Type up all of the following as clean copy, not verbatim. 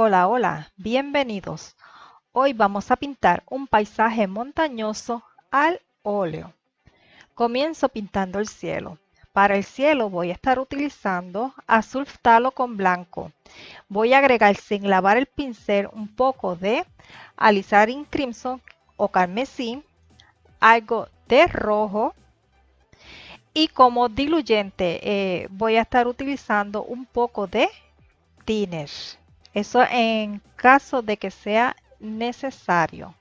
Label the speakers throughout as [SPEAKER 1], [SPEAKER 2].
[SPEAKER 1] Hola, hola, bienvenidos. Hoy vamos a pintar un paisaje montañoso al óleo. Comienzo pintando el cielo. Para el cielo voy a estar utilizando azul ftalo con blanco. Voy a agregar sin lavar el pincel un poco de alizarin crimson o carmesí, algo de rojo y como diluyente voy a estar utilizando un poco de thinner. Eso en caso de que sea necesario.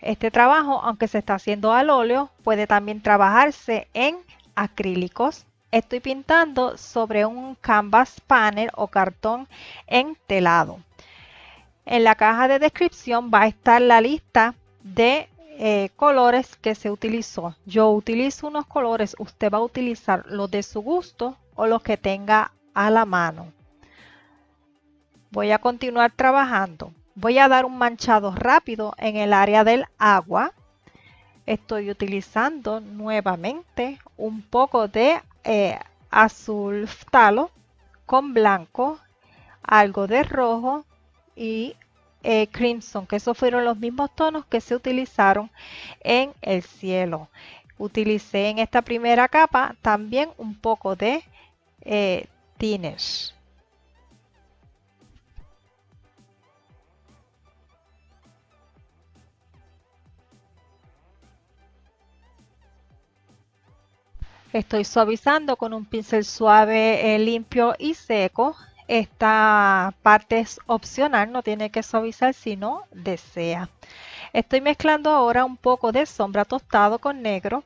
[SPEAKER 1] Este trabajo, aunque se está haciendo al óleo, puede también trabajarse en acrílicos. Estoy pintando sobre un canvas panel o cartón entelado. En la caja de descripción va a estar la lista de colores que se utilizó. Yo utilizo unos colores, usted va a utilizar los de su gusto o los que tenga a la mano. Voy a continuar trabajando. Voy a dar un manchado rápido en el área del agua. Estoy utilizando nuevamente un poco de azul ftalo con blanco, algo de rojo y crimson, que esos fueron los mismos tonos que se utilizaron en el cielo. Utilicé en esta primera capa también un poco de thinner. Estoy suavizando con un pincel suave, limpio y seco. Esta parte es opcional, no tiene que suavizar si no desea. Estoy mezclando ahora un poco de sombra tostado con negro,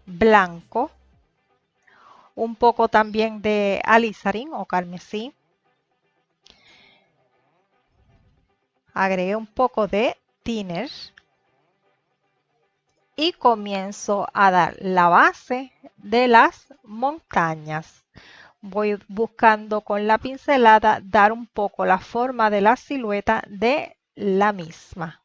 [SPEAKER 1] blanco, un poco también de alizarin o carmesí. Agregué un poco de thinner y comienzo a dar la base de las montañas. Voy buscando con la pincelada dar un poco la forma de la silueta de la misma.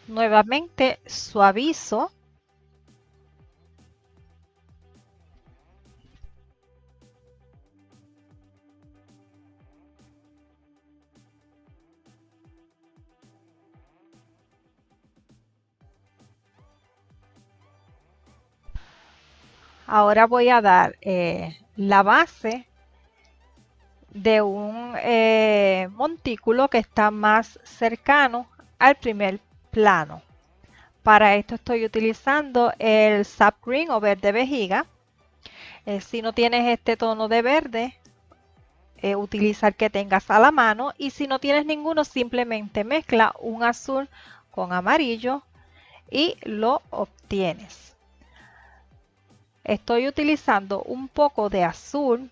[SPEAKER 1] Nuevamente suavizo. Ahora voy a dar la base de un montículo que está más cercano al primer plano. Para esto estoy utilizando el sap green o verde vejiga. Si no tienes este tono de verde, utiliza el que tengas a la mano, y si no tienes ninguno, simplemente mezcla un azul con amarillo y lo obtienes. Estoy utilizando un poco de azul,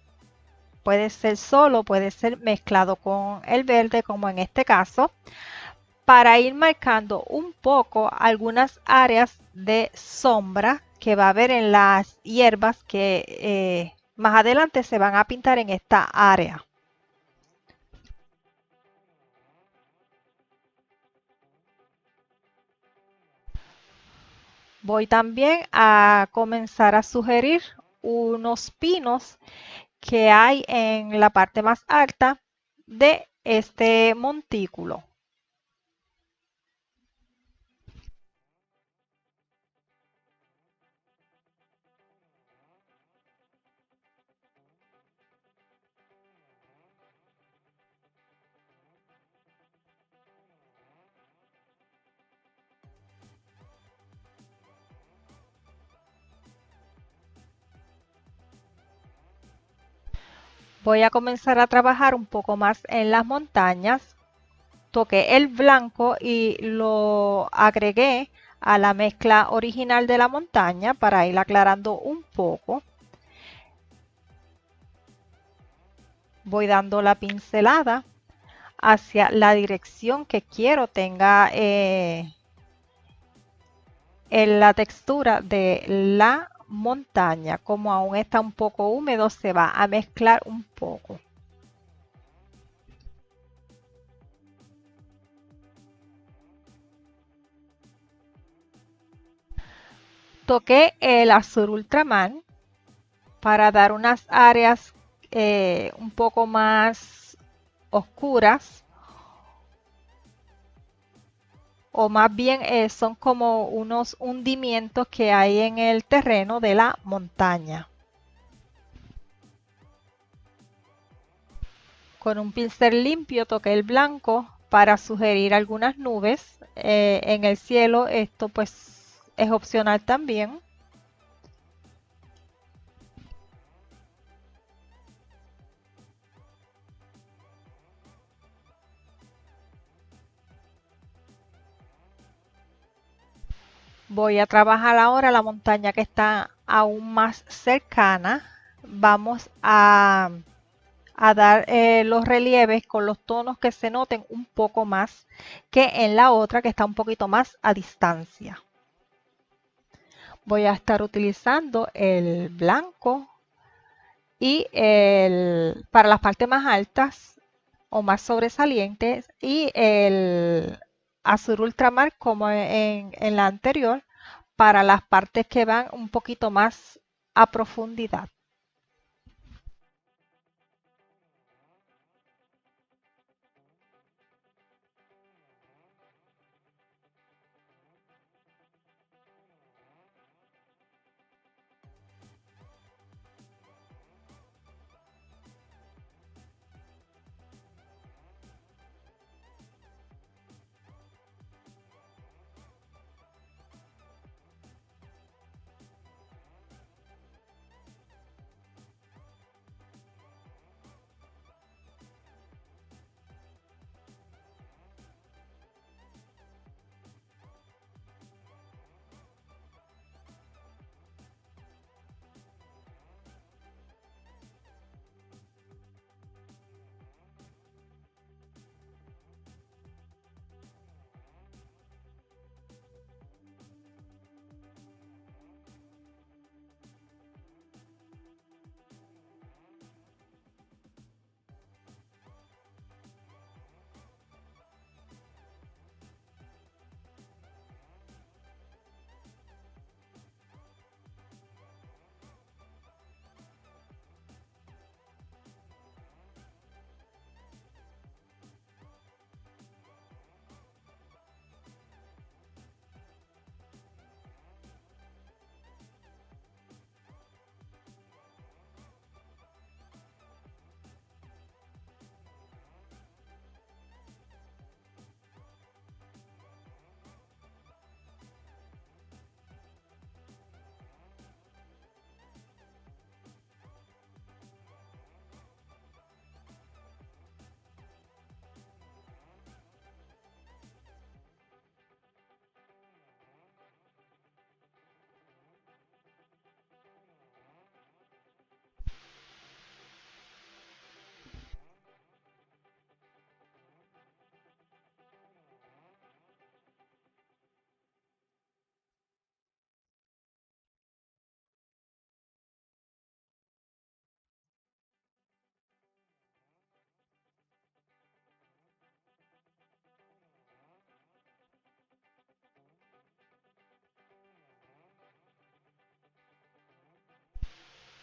[SPEAKER 1] puede ser solo, puede ser mezclado con el verde como en este caso, para ir marcando un poco algunas áreas de sombra que va a haber en las hierbas que más adelante se van a pintar en esta área. Voy también a comenzar a sugerir unos pinos que hay en la parte más alta de este montículo. Voy a comenzar a trabajar un poco más en las montañas. Toqué el blanco y lo agregué a la mezcla original de la montaña para ir aclarando un poco. Voy dando la pincelada hacia la dirección que quiero tenga en la textura de la montaña. Como aún está un poco húmedo, se va a mezclar un poco. Toqué el azul ultramar para dar unas áreas un poco más oscuras, o más bien son como unos hundimientos que hay en el terreno de la montaña. Con un pincel limpio toqué el blanco para sugerir algunas nubes en el cielo. Esto pues es opcional también. Voy a trabajar ahora la montaña que está aún más cercana. Vamos a dar los relieves con los tonos que se noten un poco más que en la otra que está un poquito más a distancia. Voy a estar utilizando el blanco y para las partes más altas o más sobresalientes, y el azul ultramar como en la anterior para las partes que van un poquito más a profundidad.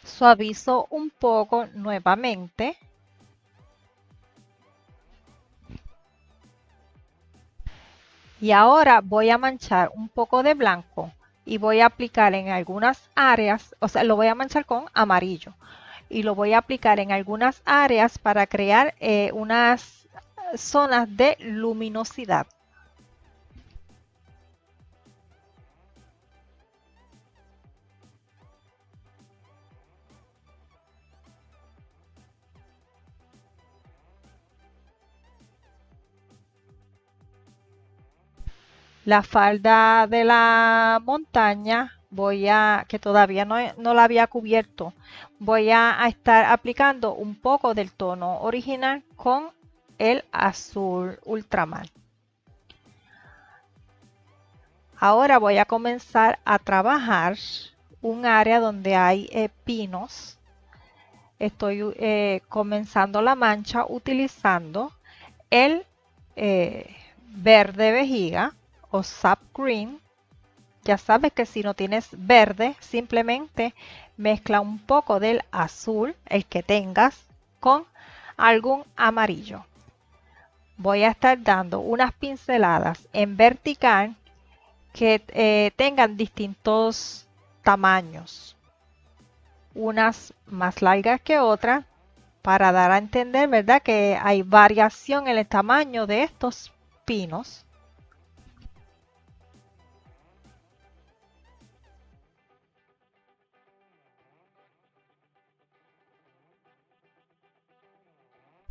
[SPEAKER 1] Suavizo un poco nuevamente y ahora voy a manchar un poco de blanco y voy a aplicar en algunas áreas, o sea, lo voy a manchar con amarillo y lo voy a aplicar en algunas áreas para crear unas zonas de luminosidad. La falda de la montaña que todavía no la había cubierto, voy a estar aplicando un poco del tono original con el azul ultramar. Ahora voy a comenzar a trabajar un área donde hay pinos. Estoy comenzando la mancha utilizando el verde vejiga o sap green. Ya sabes que si no tienes verde, simplemente mezcla un poco del azul, el que tengas, con algún amarillo. Voy a estar dando unas pinceladas en vertical que tengan distintos tamaños, unas más largas que otras, para dar a entender, ¿verdad?, que hay variación en el tamaño de estos pinos.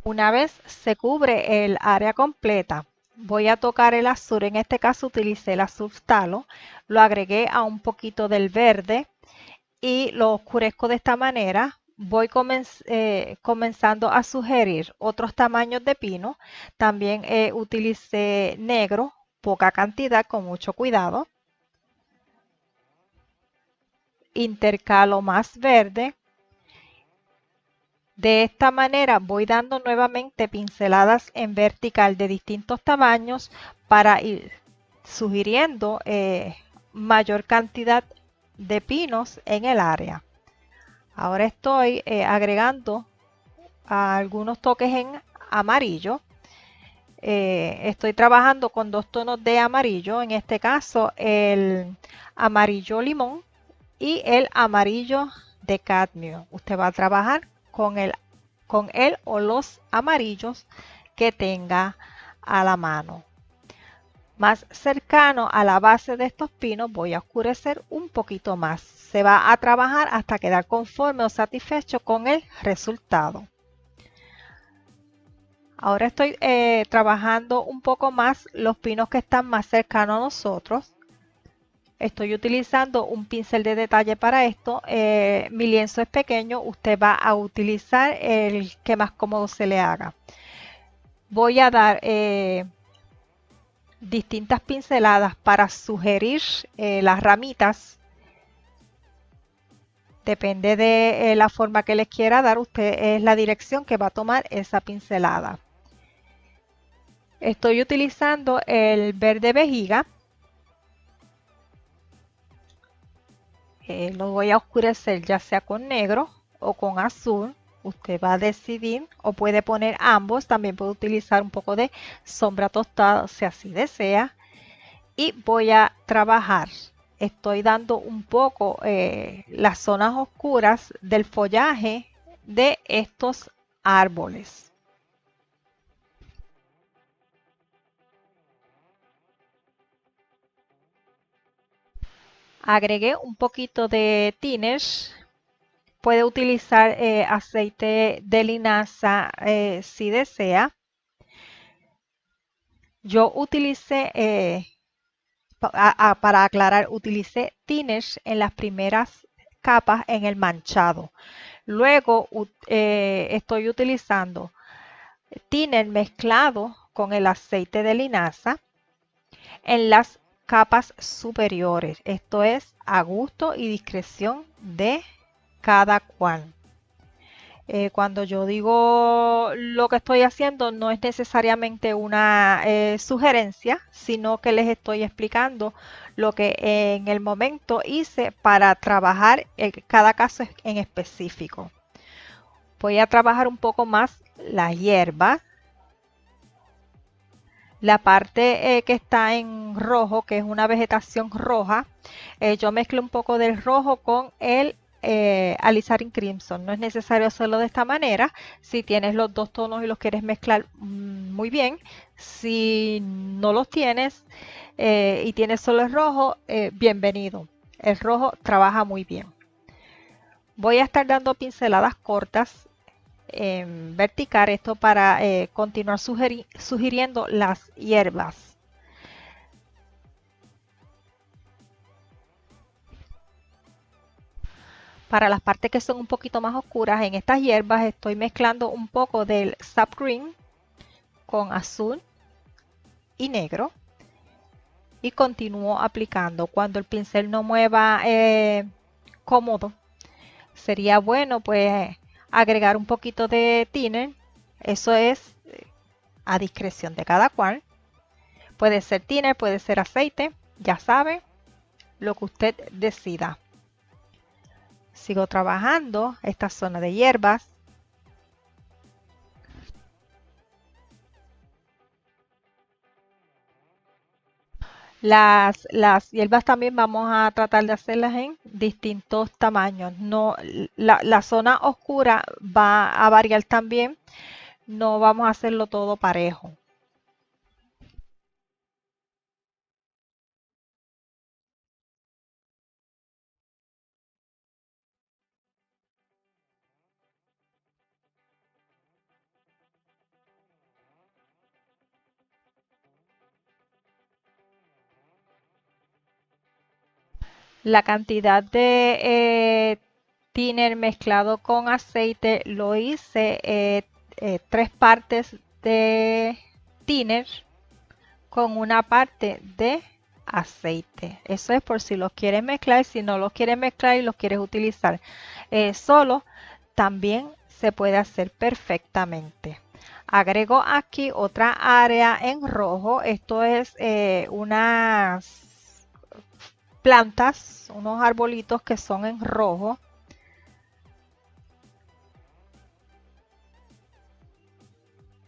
[SPEAKER 1] Una vez se cubre el área completa, voy a tocar el azul. En este caso utilicé el azul talo, lo agregué a un poquito del verde y lo oscurezco de esta manera. Voy comenzando a sugerir otros tamaños de pino. También utilicé negro, poca cantidad, con mucho cuidado. Intercalo más verde. De esta manera voy dando nuevamente pinceladas en vertical de distintos tamaños para ir sugiriendo mayor cantidad de pinos en el área. Ahora estoy agregando algunos toques en amarillo. Estoy trabajando con dos tonos de amarillo, en este caso el amarillo limón y el amarillo de cadmio. Usted va a trabajar con él o los amarillos que tenga a la mano. Más cercano a la base de estos pinos voy a oscurecer un poquito más. Se va a trabajar hasta quedar conforme o satisfecho con el resultado. Ahora estoy trabajando un poco más los pinos que están más cercanos a nosotros. Estoy utilizando un pincel de detalle para esto. Mi lienzo es pequeño, usted va a utilizar el que más cómodo se le haga. Voy a dar distintas pinceladas para sugerir las ramitas. Depende de la forma que les quiera dar, usted es la dirección que va a tomar esa pincelada. Estoy utilizando el verde vejiga. Lo voy a oscurecer ya sea con negro o con azul. Usted va a decidir o puede poner ambos. También puede utilizar un poco de sombra tostada si así desea. Y voy a trabajar. Estoy dando un poco las zonas oscuras del follaje de estos árboles. Agregué un poquito de thinner. Puede utilizar aceite de linaza si desea. Yo utilicé, para aclarar, utilicé thinner en las primeras capas en el manchado. Luego estoy utilizando thinner mezclado con el aceite de linaza en las capas superiores. Esto es a gusto y discreción de cada cual. Cuando yo digo lo que estoy haciendo, no es necesariamente una sugerencia, sino que les estoy explicando lo que en el momento hice para trabajar cada caso en específico. Voy a trabajar un poco más la hierba. La parte que está en rojo, que es una vegetación roja, yo mezclo un poco del rojo con el alizarin crimson. No es necesario hacerlo de esta manera. Si tienes los dos tonos y los quieres mezclar, muy bien. Si no los tienes y tienes solo el rojo, bienvenido. El rojo trabaja muy bien. Voy a estar dando pinceladas cortas en vertical, esto para continuar sugiriendo las hierbas. Para las partes que son un poquito más oscuras, en estas hierbas estoy mezclando un poco del sap green con azul y negro y continúo aplicando. Cuando el pincel no mueva cómodo, sería bueno pues agregar un poquito de thinner. Eso es a discreción de cada cual. Puede ser thinner, puede ser aceite, ya sabe, lo que usted decida. Sigo trabajando esta zona de hierbas. Las hierbas también vamos a tratar de hacerlas en distintos tamaños. No, la zona oscura va a variar también. No vamos a hacerlo todo parejo. La cantidad de thinner mezclado con aceite lo hice 3 partes de thinner con una parte de aceite. Eso es por si los quieres mezclar. Si no los quieres mezclar y los quieres utilizar solo, también se puede hacer perfectamente. Agrego aquí otra área en rojo. Esto es unas plantas, unos arbolitos que son en rojo.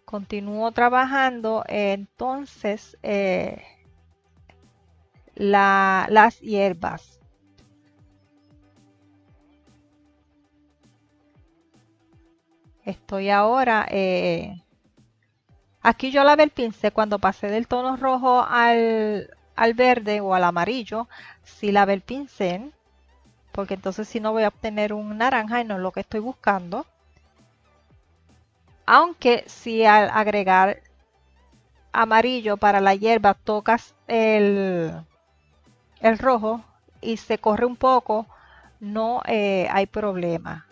[SPEAKER 1] Continúo trabajando entonces las hierbas. Estoy ahora, aquí yo lavé el pincel cuando pasé del tono rojo al verde o al amarillo, sí lavé el pincel, porque entonces si no voy a obtener un naranja y no es lo que estoy buscando. Aunque si al agregar amarillo para la hierba tocas el rojo y se corre un poco, no hay problema.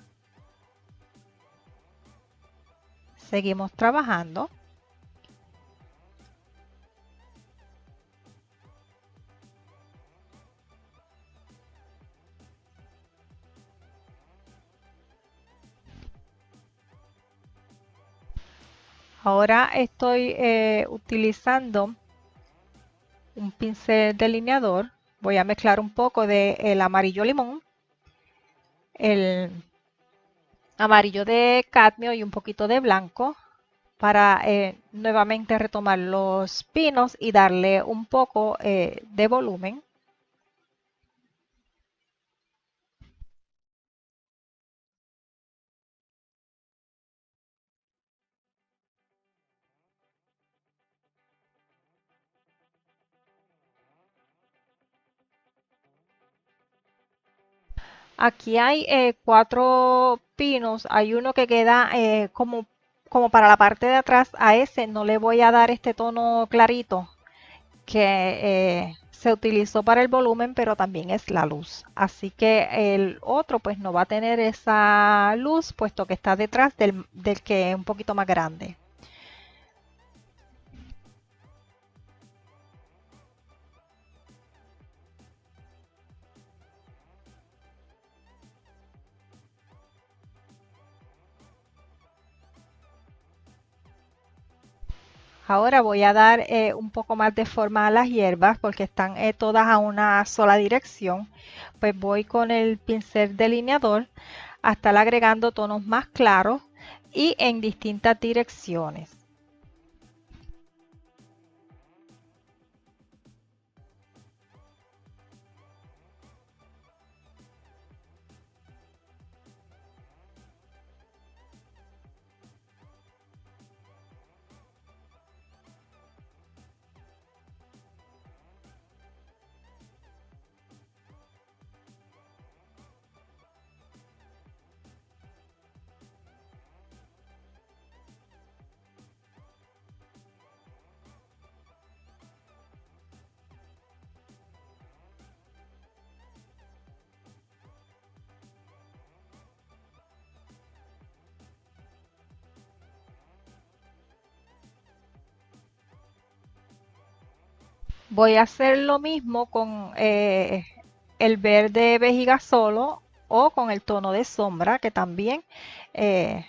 [SPEAKER 1] Seguimos trabajando. Ahora estoy utilizando un pincel delineador. Voy a mezclar un poco del amarillo limón, el amarillo de cadmio y un poquito de blanco para nuevamente retomar los pinos y darle un poco de volumen. Aquí hay 4 pinos, hay uno que queda como para la parte de atrás. A ese no le voy a dar este tono clarito que se utilizó para el volumen, pero también es la luz. Así que el otro pues no va a tener esa luz, puesto que está detrás del que es un poquito más grande. Ahora voy a dar un poco más de forma a las hierbas porque están todas a una sola dirección. Pues voy con el pincel delineador a estar agregando tonos más claros y en distintas direcciones. Voy a hacer lo mismo con el verde vejiga solo o con el tono de sombra que también eh,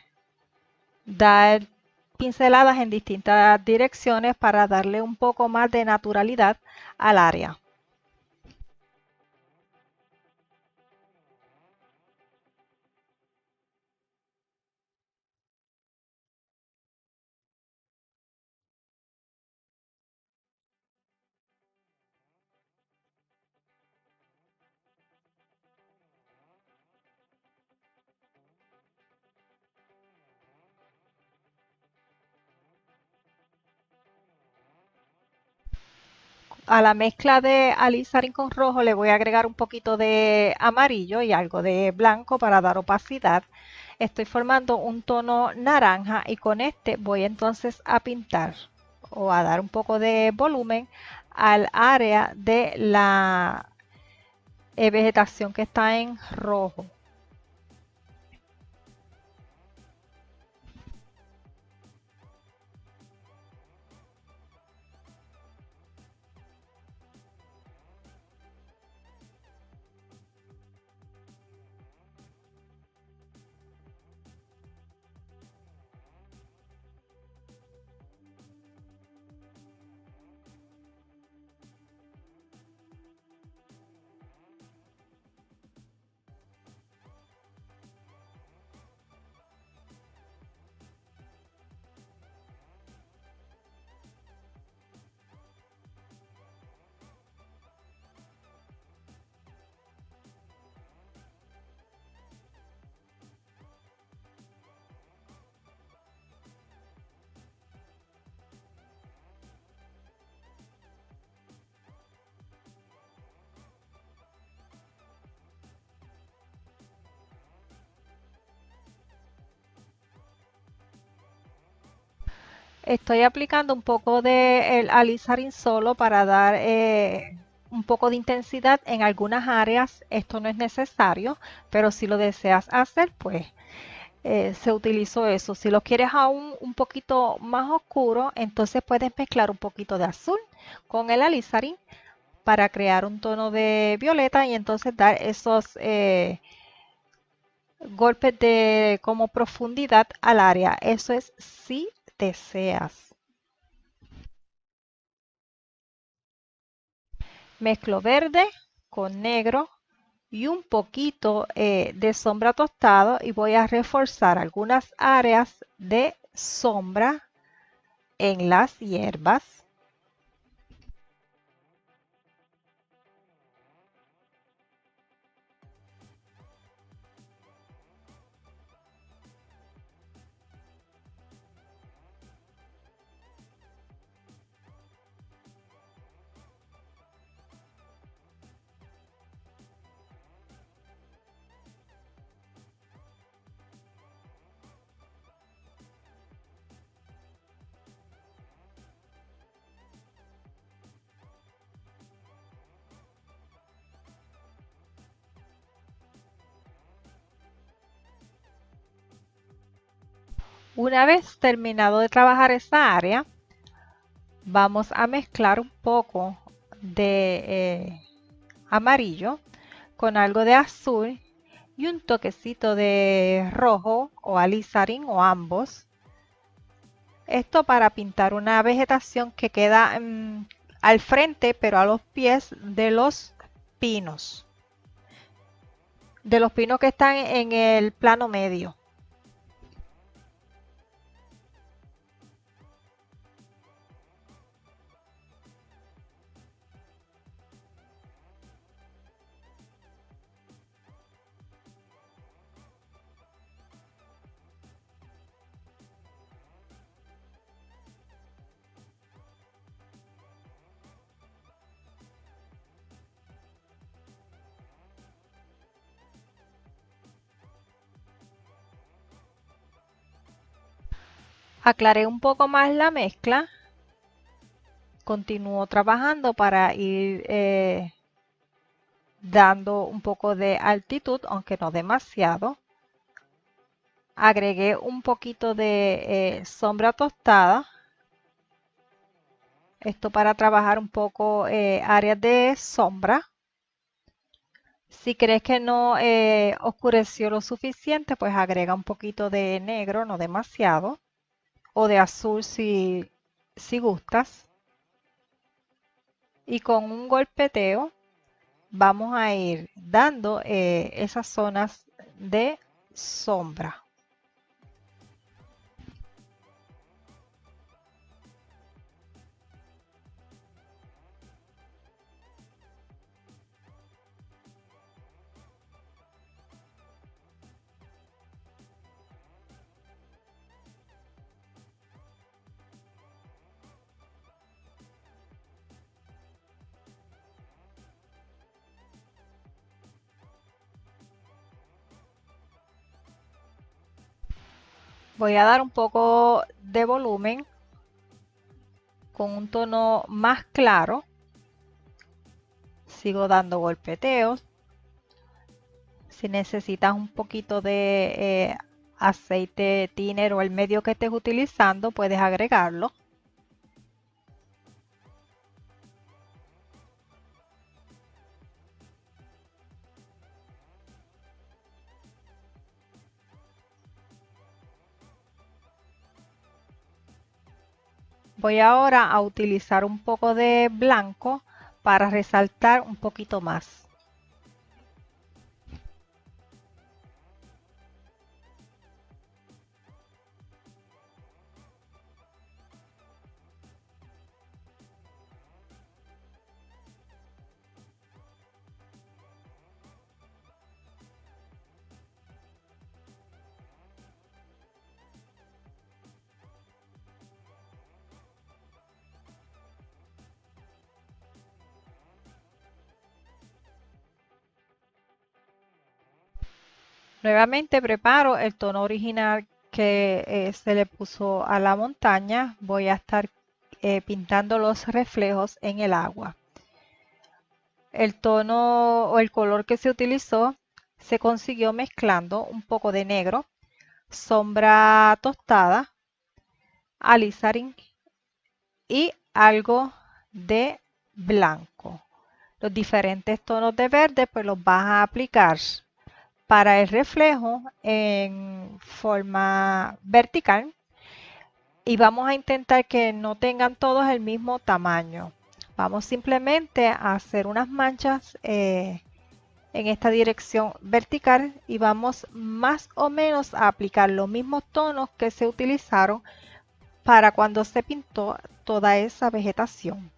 [SPEAKER 1] da pinceladas en distintas direcciones para darle un poco más de naturalidad al área. A la mezcla de alizarin con rojo le voy a agregar un poquito de amarillo y algo de blanco para dar opacidad. Estoy formando un tono naranja y con este voy entonces a pintar o a dar un poco de volumen al área de la vegetación que está en rojo. Estoy aplicando un poco de el alizarin solo para dar un poco de intensidad en algunas áreas. Esto no es necesario, pero si lo deseas hacer, pues se utilizó eso. Si lo quieres aún un poquito más oscuro, entonces puedes mezclar un poquito de azul con el alizarin para crear un tono de violeta y entonces dar esos golpes de como profundidad al área. Eso es si deseas. Mezclo verde con negro y un poquito de sombra tostado y voy a reforzar algunas áreas de sombra en las hierbas. Una vez terminado de trabajar esa área, vamos a mezclar un poco de amarillo con algo de azul y un toquecito de rojo o alizarin o ambos. Esto para pintar una vegetación que queda al frente pero a los pies pinos, de los pinos que están en el plano medio. Aclaré un poco más la mezcla, continúo trabajando para ir dando un poco de altitud, aunque no demasiado. Agregué un poquito de sombra tostada. Esto para trabajar un poco áreas de sombra. Si crees que no oscureció lo suficiente, pues agrega un poquito de negro, no demasiado, o de azul si gustas. Y con un golpeteo vamos a ir dando esas zonas de sombra. Voy a dar un poco de volumen con un tono más claro. Sigo dando golpeteos. Si necesitas un poquito de aceite thinner o el medio que estés utilizando, puedes agregarlo. Voy ahora a utilizar un poco de blanco para resaltar un poquito más. Nuevamente preparo el tono original que se le puso a la montaña. Voy a estar pintando los reflejos en el agua. El tono o el color que se utilizó se consiguió mezclando un poco de negro, sombra tostada, alizarin y algo de blanco. Los diferentes tonos de verde pues los vas a aplicar para el reflejo en forma vertical y vamos a intentar que no tengan todos el mismo tamaño. Vamos simplemente a hacer unas manchas en esta dirección vertical y vamos más o menos a aplicar los mismos tonos que se utilizaron para cuando se pintó toda esa vegetación.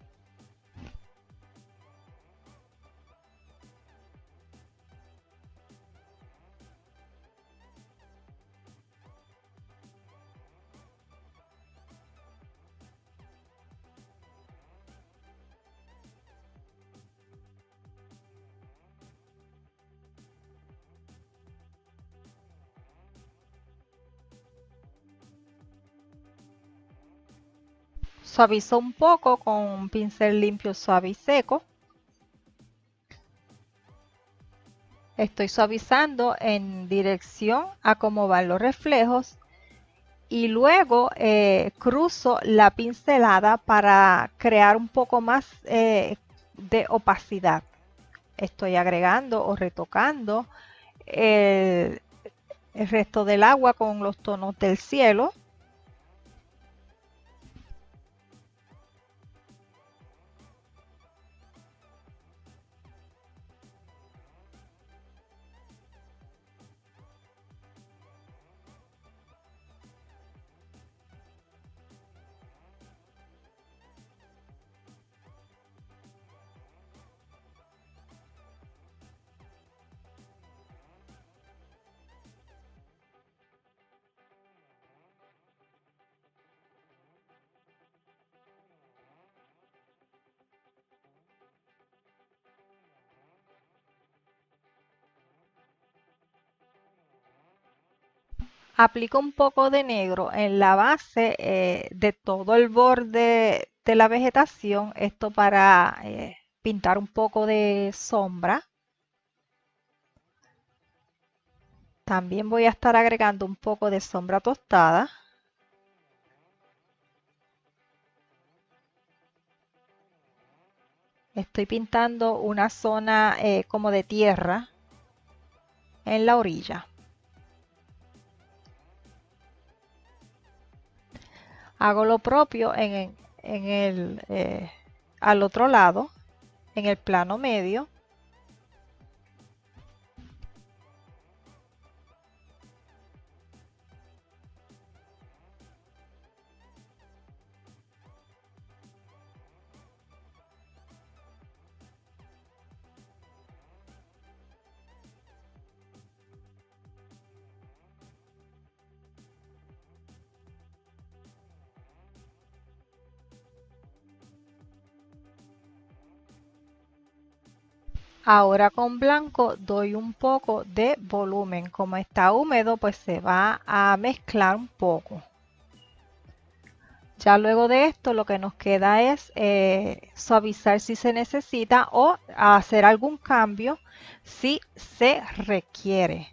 [SPEAKER 1] Suavizo un poco con un pincel limpio, suave y seco. Estoy suavizando en dirección a cómo van los reflejos y luego cruzo la pincelada para crear un poco más de opacidad. Estoy agregando o retocando el, el resto del agua con los tonos del cielo. Aplico un poco de negro en la base de todo el borde de la vegetación, esto para pintar un poco de sombra. También voy a estar agregando un poco de sombra tostada. Estoy pintando una zona como de tierra en la orilla. Hago lo propio al otro lado, en el plano medio. Ahora con blanco doy un poco de volumen. Como está húmedo, pues se va a mezclar un poco. Ya luego de esto lo que nos queda es suavizar si se necesita o hacer algún cambio si se requiere.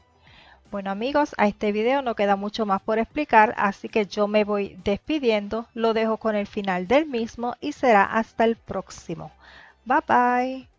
[SPEAKER 1] Bueno amigos, a este video no queda mucho más por explicar, así que yo me voy despidiendo. Lo dejo con el final del mismo y será hasta el próximo. Bye bye.